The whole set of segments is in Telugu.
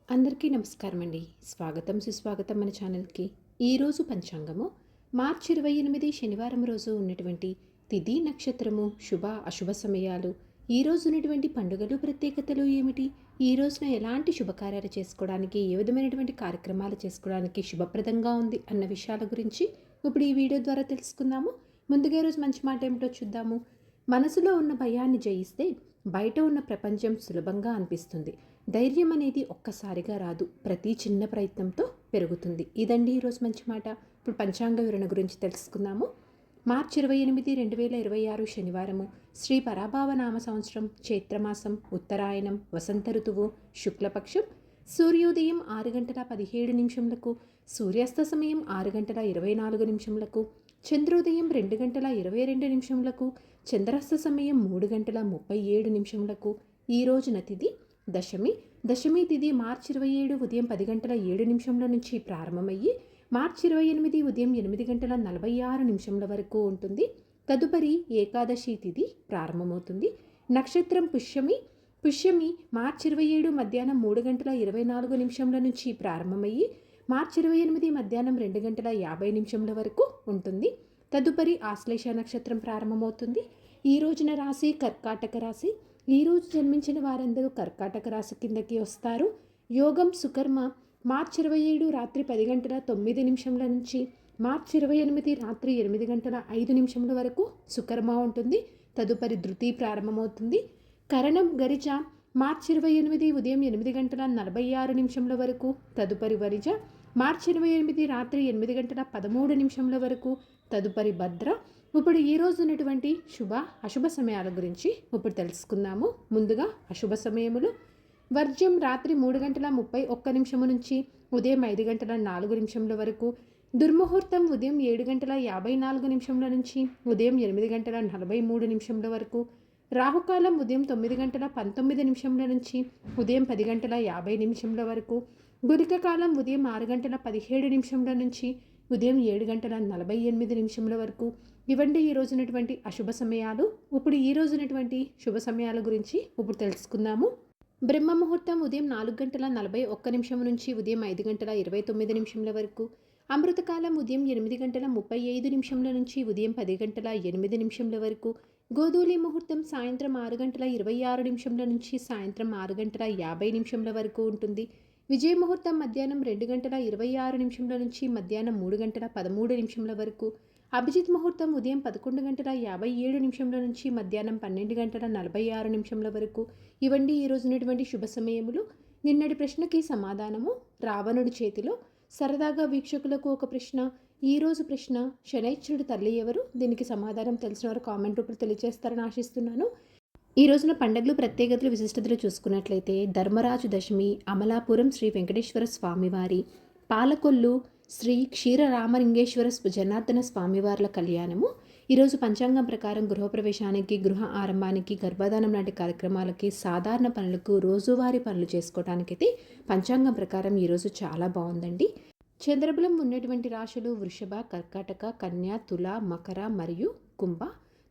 అందరికీ నమస్కారం అండి. స్వాగతం సుస్వాగతం మన ఛానల్కి. ఈరోజు పంచాంగము మార్చి 28 శనివారం రోజు ఉన్నటువంటి తిథి నక్షత్రము శుభ అశుభ సమయాలు, ఈ రోజు ఉన్నటువంటి పండుగలు ప్రత్యేకతలు ఏమిటి, ఈ రోజున ఎలాంటి శుభకార్యాలు చేసుకోవడానికి, ఏ విధమైనటువంటి కార్యక్రమాలు చేసుకోవడానికి శుభప్రదంగా ఉంది అన్న విషయాల గురించి ఇప్పుడు ఈ వీడియో ద్వారా తెలుసుకుందాము. ముందుగా రోజు మంచి మాట ఏమిటో చూద్దాము. మనసులో ఉన్న భయాన్ని జయిస్తే బయట ఉన్న ప్రపంచం సులభంగా అనిపిస్తుంది. ధైర్యం అనేది ఒక్కసారిగా రాదు, ప్రతి చిన్న ప్రయత్నంతో పెరుగుతుంది. ఇదండి ఈరోజు మంచి మాట. ఇప్పుడు పంచాంగ వివరణ గురించి తెలుసుకుందాము. మార్చి 28, 2026 శనివారము, శ్రీ పరాభావ నామ సంవత్సరం, చైత్రమాసం, ఉత్తరాయణం, వసంత ఋతువు, శుక్లపక్షం. సూర్యోదయం 6 గంటల 17 నిమిషములకు, సూర్యాస్త సమయం 6 గంటల 24 నిమిషములకు, చంద్రోదయం 2 గంటల 22 నిమిషములకు, చంద్రాస్త సమయం 3 గంటల 37 నిమిషములకు. ఈ రోజున తిథి దశమి. దశమి తిథి మార్చి 27 ఉదయం 10 గంటల 7 నిమిషముల నుంచి ప్రారంభమయ్యి మార్చి 28 ఉదయం 8 గంటల 46 నిమిషముల వరకు ఉంటుంది. తదుపరి ఏకాదశి తిథి ప్రారంభమవుతుంది. నక్షత్రం పుష్యమి. పుష్యమి మార్చి 27 మధ్యాహ్నం 3 గంటల 24 నిమిషముల నుంచి ప్రారంభమయ్యి మార్చి 28 మధ్యాహ్నం 2 గంటల 50 నిమిషముల వరకు ఉంటుంది. తదుపరి ఆశ్లేష నక్షత్రం ప్రారంభమవుతుంది. ఈ రోజున రాశి కర్కాటక రాశి. ఈరోజు జన్మించిన వారందరూ కర్కాటక రాశి కిందకి వస్తారు. యోగం సుకర్మ మార్చి 27 రాత్రి 10 గంటల 9 నిమిషముల నుంచి మార్చి 28 రాత్రి 8 గంటల 5 నిమిషముల వరకు సుకర్మ ఉంటుంది. తదుపరి ధృతి ప్రారంభమవుతుంది. కరణం గరిజ మార్చి 28 ఉదయం 8 గంటల 46 నిమిషముల వరకు. తదుపరి వరిజ మార్చి 28 రాత్రి 8 గంటల 13 నిమిషముల వరకు. తదుపరి భద్ర. ఇప్పుడు ఈ రోజు ఉన్నటువంటి శుభ అశుభ సమయాల గురించి ఇప్పుడు తెలుసుకుందాము. ముందుగా అశుభ సమయములు. వర్జ్యం రాత్రి 3 గంటల 31 నిమిషము నుంచి ఉదయం 5 గంటల 4 నిమిషముల వరకు. దుర్ముహూర్తం ఉదయం 7 గంటల 54 నిమిషముల నుంచి ఉదయం 8 గంటల 43 నిమిషముల వరకు. రాహుకాలం ఉదయం 9 గంటల 19 నిమిషముల నుంచి ఉదయం 10 గంటల 50 నిమిషముల వరకు. గుళిక కాలం ఉదయం 6 గంటల 17 నిమిషముల నుంచి ఉదయం 7 గంటల 48 నిమిషముల వరకు. ఇవండి ఈ రోజునటువంటి అశుభ సమయాలు. ఇప్పుడు ఈ రోజునటువంటి శుభ సమయాల గురించి ఇప్పుడు తెలుసుకుందాము. బ్రహ్మ ముహూర్తం ఉదయం 4 గంటల 41 నిమిషం నుంచి ఉదయం 5 గంటల 29 నిమిషముల వరకు. అమృతకాలం ఉదయం 8 గంటల 35 నిమిషముల నుంచి ఉదయం 10 గంటల 8 నిమిషముల వరకు. గోధూళి ముహూర్తం సాయంత్రం 6 గంటల 26 నిమిషముల నుంచి సాయంత్రం 6 గంటల 50 నిమిషముల వరకు ఉంటుంది. విజయ ముహూర్తం మధ్యాహ్నం 2 గంటల 26 నిమిషముల నుంచి మధ్యాహ్నం 3 గంటల 13 నిమిషముల వరకు. అభిజిత్ ముహూర్తం ఉదయం 11 గంటల 57 నిమిషముల నుంచి మధ్యాహ్నం 12 గంటల 46 నిమిషముల వరకు. ఇవండి ఈ రోజునటువంటి శుభ సమయములు. నిన్నటి ప్రశ్నకి సమాధానము రావణుడి చేతిలో. సరదాగా వీక్షకులకు ఒక ప్రశ్న. ఈరోజు ప్రశ్న, శనైశ్వరుడు తల్లి ఎవరు? దీనికి సమాధానం తెలిసిన వారు కామెంట్ రూపంలో తెలియజేస్తారని ఆశిస్తున్నాను. ఈ రోజున పండుగలు ప్రత్యేకతలు విశిష్టతలు చూసుకున్నట్లయితే ధర్మరాజు దశమి, అమలాపురం శ్రీ వెంకటేశ్వర స్వామివారి, పాలకొల్లు శ్రీ క్షీరరామలింగేశ్వర జనార్దన స్వామివార్ల కళ్యాణము. ఈరోజు పంచాంగం ప్రకారం గృహప్రవేశానికి, గృహ ఆరంభానికి, గర్భధానం లాంటి కార్యక్రమాలకి, సాధారణ పనులకు, రోజువారీ పనులు చేసుకోవడానికైతే పంచాంగం ప్రకారం ఈరోజు చాలా బాగుందండి. చంద్రబలం ఉన్నటువంటి రాశులు వృషభ, కర్కాటక, కన్య, తుల, మకర మరియు కుంభ.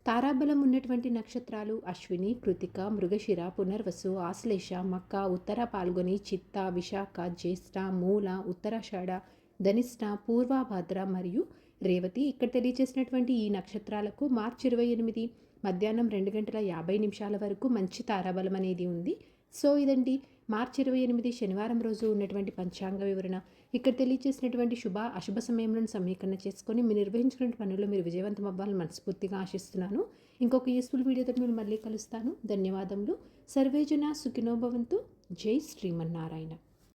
తారాబలం ఉన్నటువంటి నక్షత్రాలు అశ్విని, కృతిక, మృగశిర, పునర్వసు, ఆశ్లేష, మక్క, ఉత్తర పాల్గొని, చిత్త, విశాఖ, జ్యేష్ఠ, మూల, ఉత్తరాషాఢ, ధనిష్ట, పూర్వభాద్ర మరియు రేవతి. ఇక్కడ తెలియజేసినటువంటి ఈ నక్షత్రాలకు మార్చి 28 మధ్యాహ్నం 2 గంటల 50 నిమిషాల వరకు మంచి తారాబలం అనేది ఉంది. సో ఇదండి మార్చి 28 శనివారం రోజు ఉన్నటువంటి పంచాంగ వివరణ. ఇక్కడ తెలియజేసినటువంటి శుభ అశుభ సమయంలో సమీకరణ చేసుకొని మీరు నిర్వహించినటువంటి పనుల్లో మీరు విజయవంతం అవ్వాలని మనస్ఫూర్తిగా ఆశిస్తున్నాను. ఇంకొక యూస్ఫుల్ వీడియోతో మీరు మళ్ళీ కలుస్తాను. ధన్యవాదములు. సర్వేజన సుఖినో భవంతు. జై శ్రీమన్నారాయణ.